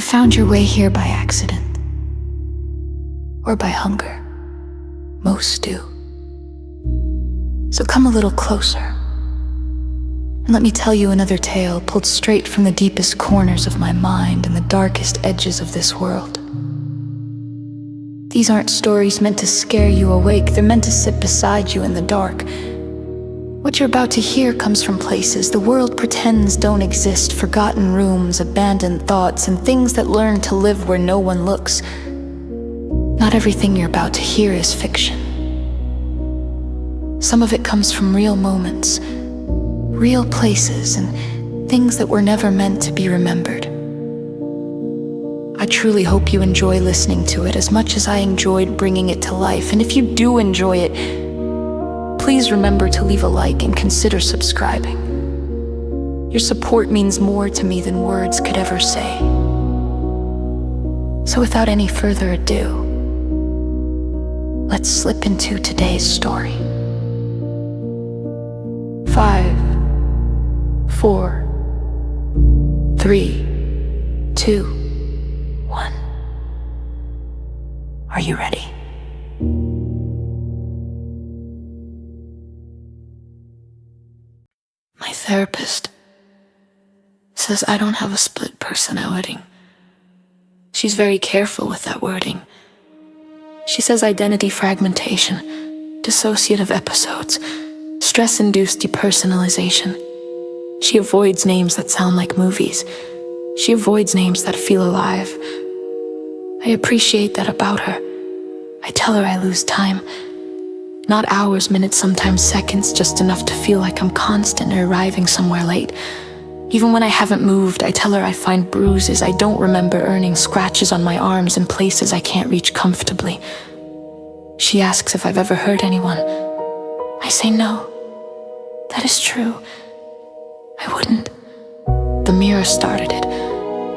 found your way here by accident, or by hunger. Most do. So come a little closer, and let me tell you another tale pulled straight from the deepest corners of my mind and the darkest edges of this world. These aren't stories meant to scare you awake, they're meant to sit beside you in the dark. What you're about to hear comes from places the world pretends don't exist, forgotten rooms, abandoned thoughts, and things that learn to live where no one looks. Not everything you're about to hear is fiction. Some of it comes from real moments, real places, and things that were never meant to be remembered. I truly hope you enjoy listening to it as much as I enjoyed bringing it to life, and if you do enjoy it, please remember to leave a like and consider subscribing. Your support means more to me than words could ever say. So without any further ado, let's slip into today's story. 5, 4, 3, 2, 1. Are you ready? My therapist says I don't have a split personality. She's very careful with that wording. She says identity fragmentation, dissociative episodes, stress-induced depersonalization. She avoids names that sound like movies. She avoids names that feel alive. I appreciate that about her. I tell her I lose time. Not hours, minutes, sometimes seconds, just enough to feel like I'm constant or arriving somewhere late. Even when I haven't moved, I tell her I find bruises I don't remember earning, scratches on my arms in places I can't reach comfortably. She asks if I've ever hurt anyone. I say no. That is true. I wouldn't. The mirror started it.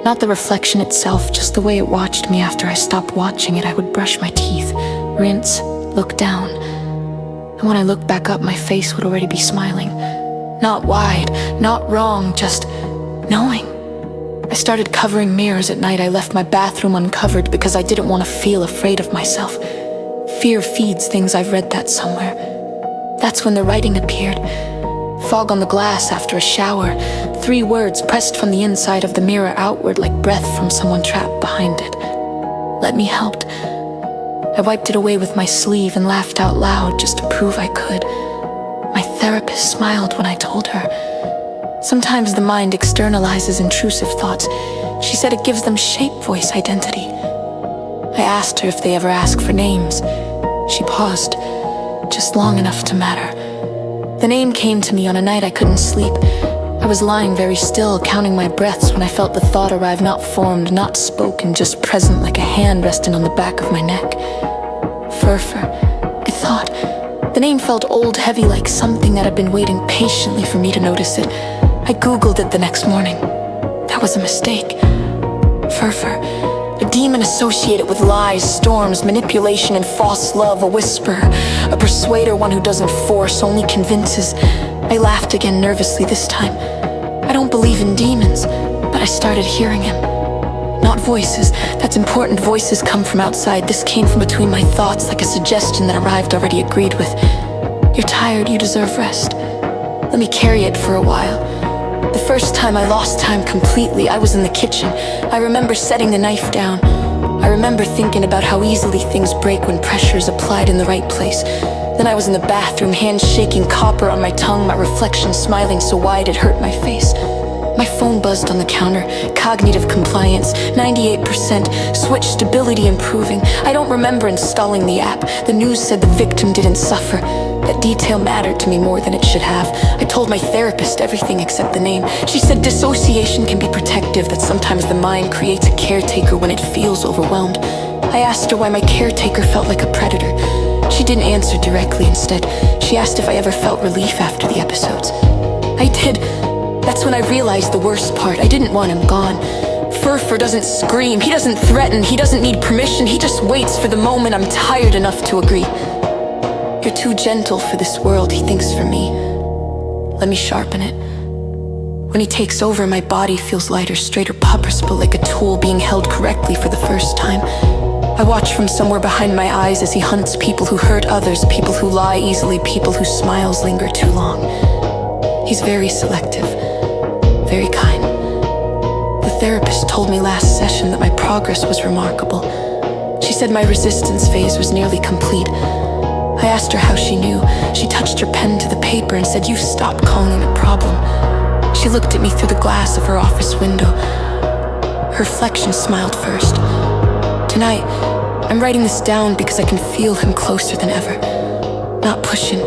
Not the reflection itself, just the way it watched me. After I stopped watching it, I would brush my teeth, rinse, look down. And when I looked back up, my face would already be smiling. Not wide, not wrong, just knowing. I started covering mirrors at night. I left my bathroom uncovered because I didn't want to feel afraid of myself. Fear feeds things, I've read that somewhere. That's when the writing appeared. Fog on the glass after a shower. 3 words pressed from the inside of the mirror outward like breath from someone trapped behind it. Let me helped. I wiped it away with my sleeve and laughed out loud just to prove I could. My therapist smiled when I told her. Sometimes the mind externalizes intrusive thoughts. She said it gives them shape, voice, identity. I asked her if they ever ask for names. She paused, just long enough to matter. The name came to me on a night I couldn't sleep. I was lying very still, counting my breaths when I felt the thought arrive, not formed, not spoken, just present like a hand resting on the back of my neck. Furfur, I thought. The name felt old, heavy, like something that had been waiting patiently for me to notice it. I Googled it the next morning. That was a mistake. Furfur, a demon associated with lies, storms, manipulation, and false love, a whisperer, a persuader, one who doesn't force, only convinces. I laughed again nervously this time. I don't believe in demons, but I started hearing him. Not voices. That's important. Voices come from outside. This came from between my thoughts, like a suggestion that arrived already agreed with. You're tired, you deserve rest. Let me carry it for a while. The first time I lost time completely, I was in the kitchen. I remember setting the knife down. I remember thinking about how easily things break when pressure is applied in the right place. Then I was in the bathroom, hands shaking, copper on my tongue, my reflection smiling so wide it hurt my face. My phone buzzed on the counter. Cognitive compliance, 98%. Switch stability improving. I don't remember installing the app. The news said the victim didn't suffer. That detail mattered to me more than it should have. I told my therapist everything except the name. She said dissociation can be protective, that sometimes the mind creates a caretaker when it feels overwhelmed. I asked her why my caretaker felt like a predator. She didn't answer directly. Instead, she asked if I ever felt relief after the episodes. I did. That's when I realized the worst part. I didn't want him gone. Furfur doesn't scream, he doesn't threaten, he doesn't need permission, he just waits for the moment I'm tired enough to agree. You're too gentle for this world, he thinks for me. Let me sharpen it. When he takes over, my body feels lighter, straighter, purposeful, like a tool being held correctly for the first time. I watch from somewhere behind my eyes as he hunts people who hurt others, people who lie easily, people whose smiles linger too long. He's very selective, very kind. The therapist told me last session that my progress was remarkable. She said my resistance phase was nearly complete. I asked her how she knew. She touched her pen to the paper and said, "You've stopped calling it a problem." She looked at me through the glass of her office window. Her reflection smiled first. Tonight, I'm writing this down because I can feel him closer than ever. Not pushing,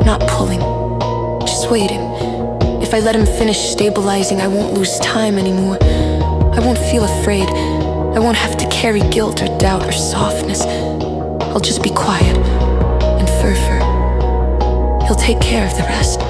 not pulling, just waiting. If I let him finish stabilizing, I won't lose time anymore. I won't feel afraid. I won't have to carry guilt or doubt or softness. I'll just be quiet and fur. He'll take care of the rest.